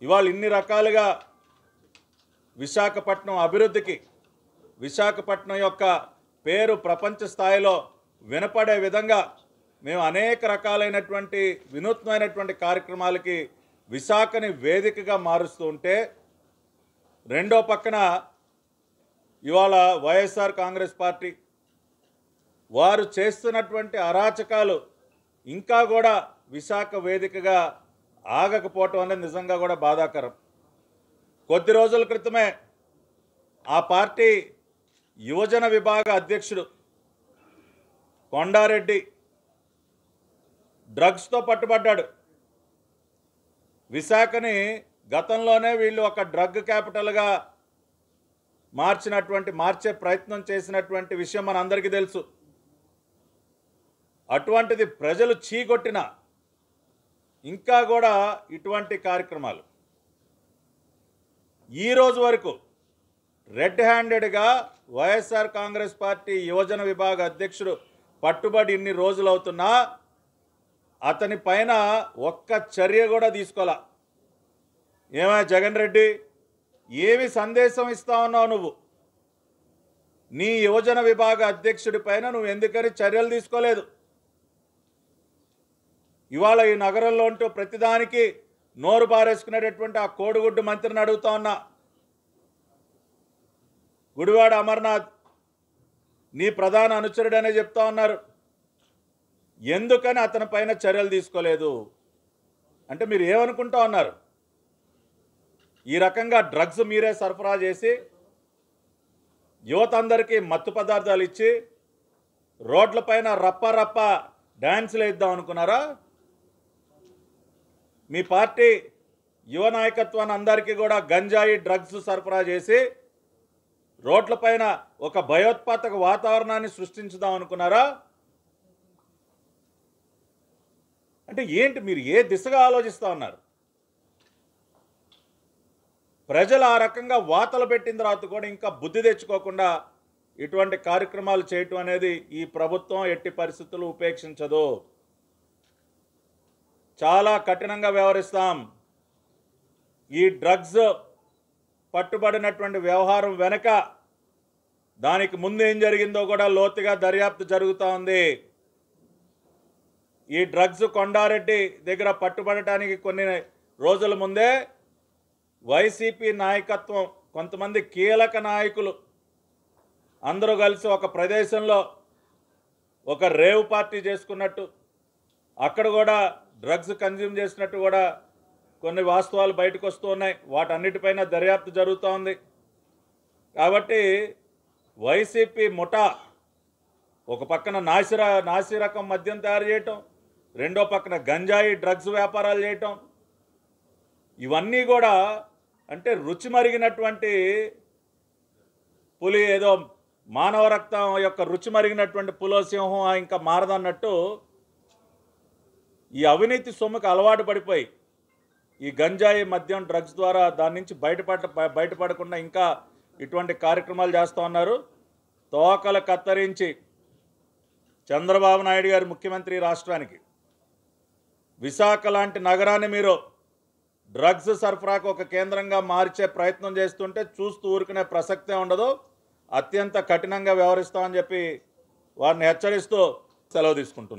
ఇవాళ ఇన్ని రకాలుగా విశాఖపట్నం అభివృద్ధికి, విశాఖపట్నం యొక్క పేరు ప్రపంచ స్థాయిలో వినపడే విధంగా మేము అనేక రకాలైనటువంటి వినూత్నమైనటువంటి కార్యక్రమాలకి విశాఖని వేదికగా మారుస్తూ ఉంటే, రెండో పక్కన ఇవాళ వైఎస్ఆర్ కాంగ్రెస్ పార్టీ వారు చేస్తున్నటువంటి అరాచకాలు ఇంకా కూడా విశాఖ వేదికగా ఆగకపోవటం అనేది నిజంగా కూడా బాధాకరం. కొద్ది రోజుల క్రితమే ఆ పార్టీ యువజన విభాగ అధ్యక్షుడు కొండారెడ్డి డ్రగ్స్తో పట్టుబడ్డాడు. విశాఖని గతంలోనే వీళ్ళు ఒక డ్రగ్ క్యాపిటల్గా మార్చే ప్రయత్నం చేసినటువంటి విషయం మనందరికీ తెలుసు. అటువంటిది ప్రజలు చీకొట్టిన ఇంకా కూడా ఇటువంటి కార్యక్రమాలు ఈ రోజు వరకు రెడ్ హ్యాండెడ్గా వైఎస్ఆర్ కాంగ్రెస్ పార్టీ యువజన విభాగ అధ్యక్షుడు పట్టుబడి ఇన్ని రోజులు అవుతున్నా అతని పైన ఒక్క చర్య కూడా తీసుకోలే. ఏమా జగన్ రెడ్డి, ఏమి సందేశం ఇస్తా ఉన్నావు నువ్వు? నీ యువజన విభాగ అధ్యక్షుడి పైన నువ్వు ఎందుకని చర్యలు తీసుకోలేదు? ఇవాళ ఈ నగరంలో ఉంటూ ప్రతిదానికి నోరు పారేసుకునేటటువంటి ఆ కోడిగుడ్డు మంత్రిని అడుగుతా ఉన్నా. గుడివాడ అమర్నాథ్ నీ ప్రధాన అనుచరుడనే చెప్తా ఉన్నారు. ఎందుకని అతని పైన చర్యలు తీసుకోలేదు అంటే మీరు ఏమనుకుంటా ఉన్నారు? ఈ రకంగా డ్రగ్స్ మీరే సరఫరా చేసి యువత అందరికీ మత్తు పదార్థాలు ఇచ్చి రోడ్లపైన రప్ప డ్యాన్సులు వేద్దాం అనుకున్నారా? మీ పార్టీ యువ నాయకత్వాన్ని అందరికీ కూడా గంజాయి డ్రగ్స్ సరఫరా చేసి రోడ్లపైన ఒక భయోత్పాదక వాతావరణాన్ని సృష్టించుదాం అనుకున్నారా? అంటే ఏంటి, మీరు ఏ దిశగా ఆలోచిస్తూ ఉన్నారు? ప్రజలు ఆ రకంగా వాతలు పెట్టిన తర్వాత కూడా ఇంకా బుద్ధి తెచ్చుకోకుండా ఇటువంటి కార్యక్రమాలు చేయటం అనేది ఈ ప్రభుత్వం ఎట్టి పరిస్థితులు ఉపేక్షించదు. చాలా కఠినంగా వ్యవహరిస్తాం. ఈ డ్రగ్స్ పట్టుబడినటువంటి వ్యవహారం వెనక దానికి ముందు ఏం జరిగిందో కూడా లోతుగా దర్యాప్తు జరుగుతూ ఉంది. ఈ డ్రగ్స్ కొండారెడ్డి దగ్గర పట్టుబడటానికి కొన్ని రోజుల ముందే వైసీపీ నాయకత్వం, కొంతమంది కీలక నాయకులు అందరూ కలిసి ఒక ప్రదేశంలో ఒక రేవ్ పార్టీ చేసుకున్నట్టు, అక్కడ కూడా డ్రగ్స్ కన్జ్యూమ్ చేసినట్టు కూడా కొన్ని వాస్తవాలు బయటకు వస్తూ ఉన్నాయి. వాటన్నిటిపైన దర్యాప్తు జరుగుతూ ఉంది. కాబట్టి వైసీపీ ముఠా ఒక పక్కన నాసి రకం మద్యం తయారు చేయటం, రెండో పక్కన గంజాయి డ్రగ్స్ వ్యాపారాలు చేయటం, ఇవన్నీ కూడా అంటే రుచి మరిగినటువంటి పులి, ఏదో మానవ రక్తం యొక్క రుచి మరిగినటువంటి పులోసింహం ఇంకా మారదన్నట్టు ఈ అవినీతి సొమ్ముకు అలవాటు పడిపోయి ఈ గంజాయి మద్యం డ్రగ్స్ ద్వారా దాని నుంచి బయటపడకుండా ఇంకా ఇటువంటి కార్యక్రమాలు చేస్తూ ఉన్నారు. తోకలు కత్తరించి చంద్రబాబు నాయుడు గారు ముఖ్యమంత్రి రాష్ట్రానికి విశాఖ లాంటి నగరాన్ని మీరు డ్రగ్స్ సరఫరాకు ఒక కేంద్రంగా మార్చే ప్రయత్నం చేస్తుంటే చూస్తూ ఊరుకునే ప్రసక్తే ఉండదు. అత్యంత కఠినంగా వ్యవహరిస్తామని చెప్పి వారిని హెచ్చరిస్తూ సెలవు తీసుకుంటున్నాను.